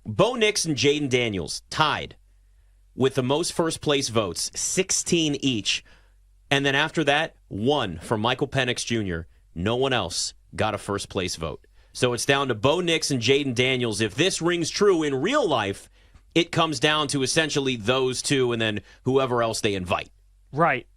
Bo Nix and Jaden Daniels tied with the most first-place votes, 16 each. And then after that, one for Michael Penix Jr. No one else got a first-place vote. So it's down to Bo Nix and Jaden Daniels. If this rings true in real life, it comes down to essentially those two and then whoever else they invite. Right.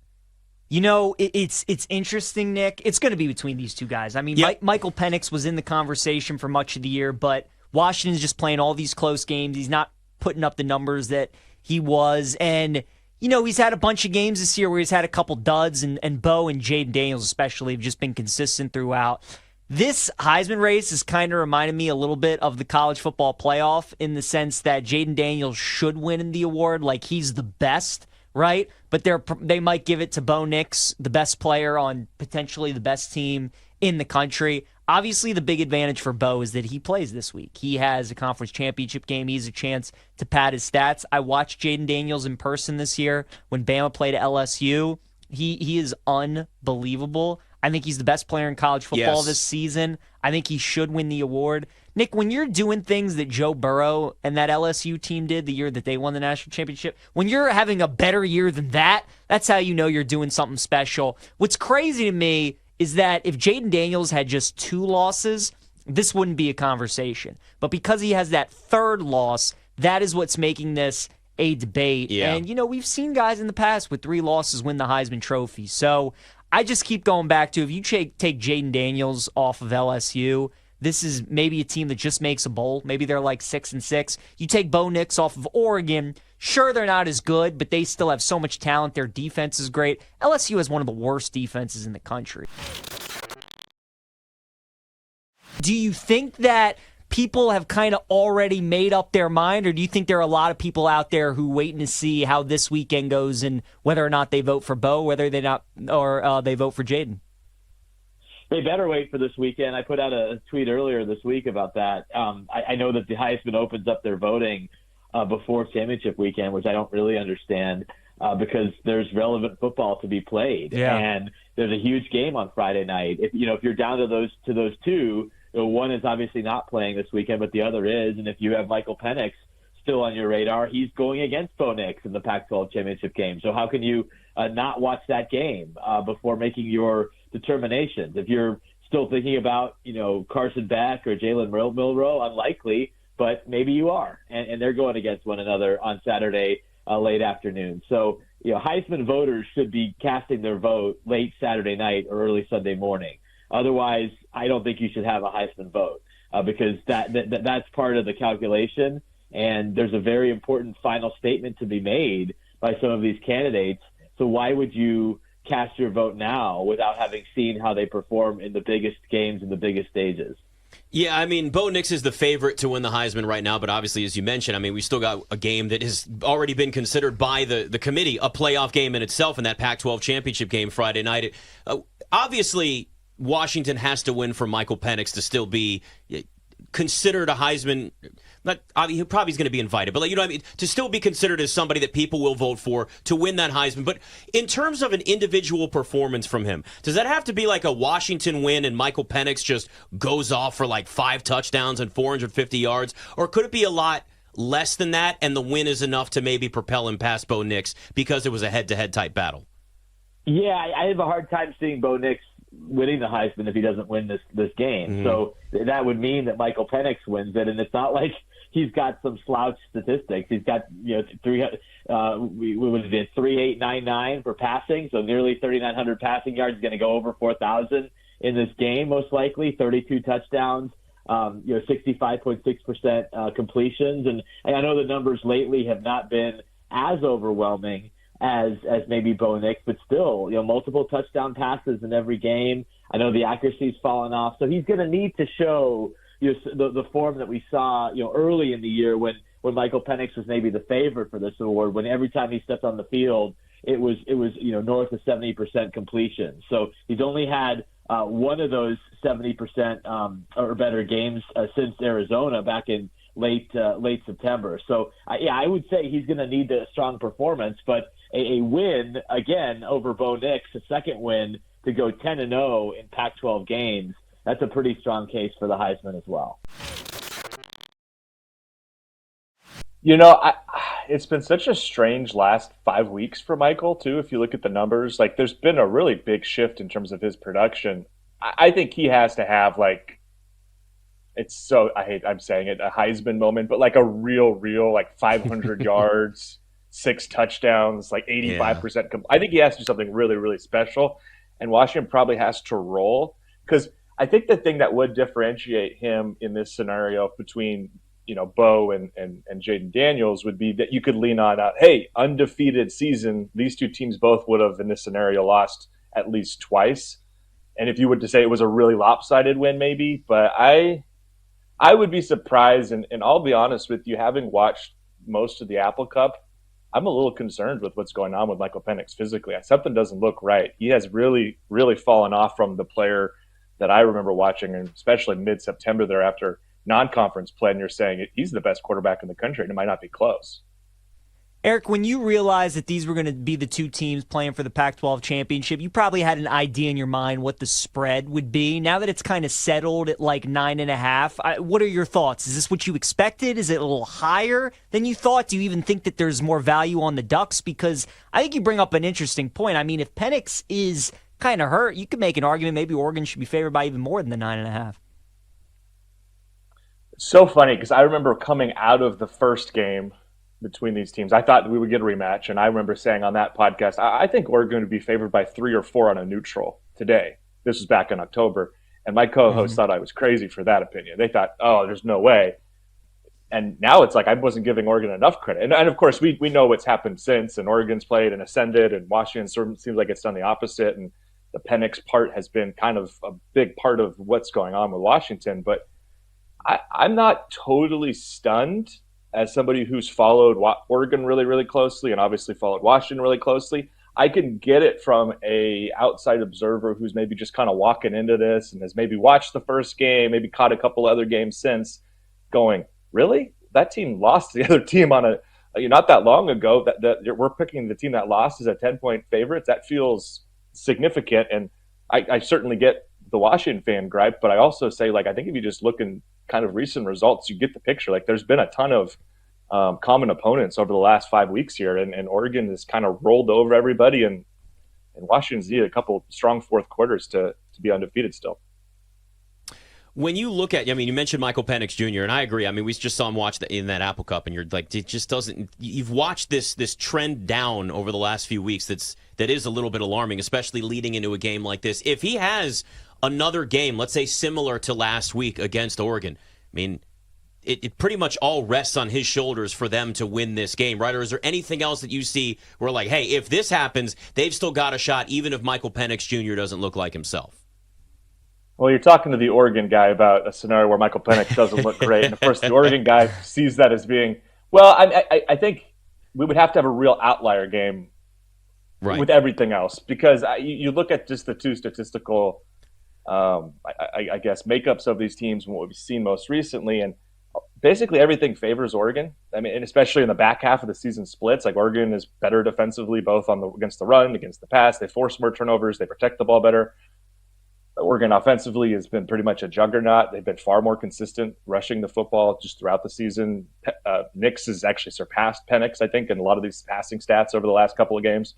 You know, it's interesting, Nick. It's going to be between these two guys. I mean, Yep. Michael Penix was in the conversation for much of the year, but Washington's just playing all these close games. He's not putting up the numbers that he was. And, you know, he's had a bunch of games this year where he's had a couple duds, and Bo and Jaden Daniels especially have just been consistent throughout. This Heisman race is kind of reminding me a little bit of the college football playoff in the sense that Jaden Daniels should win the award, like he's the best, right? But they might give it to Bo Nix, the best player on potentially the best team in the country. Obviously, the big advantage for Bo is that he plays this week. He has a conference championship game. He has a chance to pad his stats. I watched Jaden Daniels in person this year when Bama played at LSU. He is unbelievable. I think he's the best player in college football this season. I think he should win the award. Nick, when you're doing things that Joe Burrow and that LSU team did the year that they won the national championship, when you're having a better year than that, that's how you know you're doing something special. What's crazy to me is that if Jaden Daniels had just 2 losses, this wouldn't be a conversation. But because he has that third loss, that is what's making this a debate. Yeah. And, you know, we've seen guys in the past with 3 losses win the Heisman Trophy. So I just keep going back to, if you take Jaden Daniels off of LSU, this is maybe a team that just makes a bowl. Maybe they're like 6-6. You take Bo Nix off of Oregon. Sure, they're not as good, but they still have so much talent. Their defense is great. LSU has one of the worst defenses in the country. Do you think that people have kind of already made up their mind, or do you think there are a lot of people out there who waiting to see how this weekend goes and whether or not they vote for Bo, whether they not or they vote for Jaden? They better wait for this weekend. I put out a tweet earlier this week about that. I know that the Heisman opens up their voting before championship weekend, which I don't really understand because there's relevant football to be played, and there's a huge game on Friday night. If you're down to those two, one is obviously not playing this weekend, but the other is, and if you have Michael Penix still on your radar, he's going against Bo Nix in the Pac-12 championship game. So how can you not watch that game before making your determinations? If you're still thinking about, Carson Beck or Jalen Milroe, unlikely, but maybe you are, and they're going against one another on Saturday late afternoon. So, Heisman voters should be casting their vote late Saturday night or early Sunday morning. Otherwise, I don't think you should have a Heisman vote because that's part of the calculation, and there's a very important final statement to be made by some of these candidates. So why would you cast your vote now without having seen how they perform in the biggest games and the biggest stages? Yeah, I mean, Bo Nix is the favorite to win the Heisman right now, but obviously, as you mentioned, I mean, we still got a game that has already been considered by the committee a playoff game in itself in that Pac-12 championship game Friday night. Obviously, Washington has to win for Michael Penix to still be considered a Heisman. He probably is going to be invited, but to still be considered as somebody that people will vote for to win that Heisman. But in terms of an individual performance from him, does that have to be like a Washington win and Michael Penix just goes off for like 5 touchdowns and 450 yards? Or could it be a lot less than that and the win is enough to maybe propel him past Bo Nix because it was a head-to-head type battle? Yeah, I have a hard time seeing Bo Nix winning the Heisman if he doesn't win this game. Mm-hmm. So that would mean that Michael Penix wins it, and it's not like he's got some slouch statistics. He's got 3,899 for passing, so nearly 3,900 passing yards. He's going to go over 4,000 in this game, most likely. 32 touchdowns, 65.6% completions, and I know the numbers lately have not been as overwhelming as maybe Bo Nix, but still, multiple touchdown passes in every game. I know the accuracy's fallen off, so he's going to need to show the form that we saw early in the year when Michael Penix was maybe the favorite for this award. When every time he stepped on the field, it was north of 70% completion. So he's only had one of those 70% or better games since Arizona back in late September. So I would say he's going to need a strong performance, but a win again over Bo Nix, a second win to go 10-0 in Pac-12 games. That's a pretty strong case for the Heisman as well. It's been such a strange last 5 weeks for Michael too. If you look at the numbers, like there's been a really big shift in terms of his production. I think he has to have like I'm saying it, a Heisman moment, but like a real like 500 yards, 6 touchdowns, like Yeah. 85%. I think he has to do something really really special, and Washington probably has to roll because I think the thing that would differentiate him in this scenario between Bo and Jaden Daniels would be that you could lean on hey, undefeated season. These two teams both would have in this scenario lost at least twice. And if you were to say it was a really lopsided win, maybe, but I would be surprised, and I'll be honest with you, having watched most of the Apple Cup, I'm a little concerned with what's going on with Michael Penix physically. Something doesn't look right. He has really, really fallen off from the player that I remember watching, and especially mid-September there after non-conference play, and you're saying he's the best quarterback in the country, and it might not be close. Eric, when you realized that these were going to be the two teams playing for the Pac-12 championship, you probably had an idea in your mind what the spread would be. Now that it's kind of settled at like 9.5, what are your thoughts? Is this what you expected? Is it a little higher than you thought? Do you even think that there's more value on the Ducks? Because I think you bring up an interesting point. I mean, if Penix is kind of hurt, you could make an argument maybe Oregon should be favored by even more than the 9.5. It's so funny because I remember coming out of the first game between these teams. I thought we would get a rematch, and I remember saying on that podcast, I think Oregon would be favored by 3 or 4 on a neutral today. This was back in October, and my co-host thought I was crazy for that opinion. They thought, oh, there's no way. And now it's like I wasn't giving Oregon enough credit. And of course, we know what's happened since, and Oregon's played and ascended, and Washington sort of seems like it's done the opposite, and the Penix part has been kind of a big part of what's going on with Washington. But I'm not totally stunned as somebody who's followed Oregon really, really closely and obviously followed Washington really closely. I can get it from a outside observer who's maybe just kind of walking into this and has maybe watched the first game, maybe caught a couple other games since, going, really? That team lost to the other team on not that long ago. That we're picking the team that lost as a 10-point favorite. That feels significant, and I certainly get the Washington fan gripe, but I also say, like, I think if you just look in kind of recent results, you get the picture. Like, there's been a ton of common opponents over the last 5 weeks here, and Oregon has kind of rolled over everybody, and Washington's needed a couple strong fourth quarters to be undefeated still. When you look at, I mean, you mentioned Michael Penix Jr., and I agree. I mean, we just saw him watch in that Apple Cup, and you're like, it just doesn't. You've watched this trend down over the last few weeks. That is a little bit alarming, especially leading into a game like this. If he has another game, let's say similar to last week against Oregon, I mean, it pretty much all rests on his shoulders for them to win this game, right? Or is there anything else that you see where, like, hey, if this happens, they've still got a shot, even if Michael Penix Jr. doesn't look like himself? Well, you're talking to the Oregon guy about a scenario where Michael Penix doesn't look great. And of course, the Oregon guy sees that as being, well, I think we would have to have a real outlier game with everything else. Because you look at just the two statistical, I guess, makeups of these teams and what we've seen most recently. And basically everything favors Oregon. I mean, and especially in the back half of the season splits, like Oregon is better defensively, both against the run, against the pass. They force more turnovers. They protect the ball better. Oregon offensively has been pretty much a juggernaut. They've been far more consistent rushing the football just throughout the season. Nix has actually surpassed Penix, I think, in a lot of these passing stats over the last couple of games.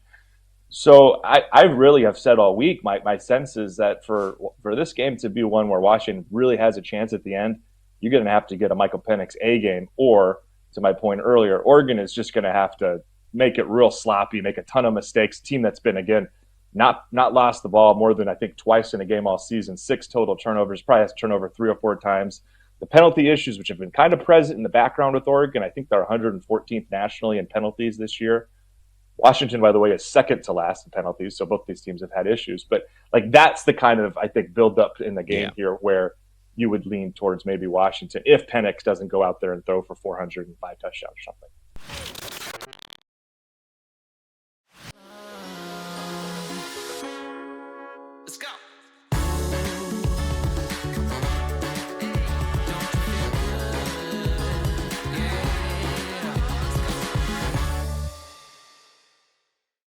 So I really have said all week, my sense is that for this game to be one where Washington really has a chance at the end, you're going to have to get a Michael Penix A game, or, to my point earlier, Oregon is just going to have to make it real sloppy, make a ton of mistakes. Team that's been, again, not lost the ball more than I think twice in a game all season, 6 total turnovers, probably has to turn over 3 or 4 times. The penalty issues, which have been kind of present in the background with Oregon, I think they're 114th nationally in penalties this year. Washington, by the way, is second to last in penalties, so both these teams have had issues. But like that's the kind of, I think, build up in the game here where you would lean towards maybe Washington if Penix doesn't go out there and throw for 405 touchdowns or something.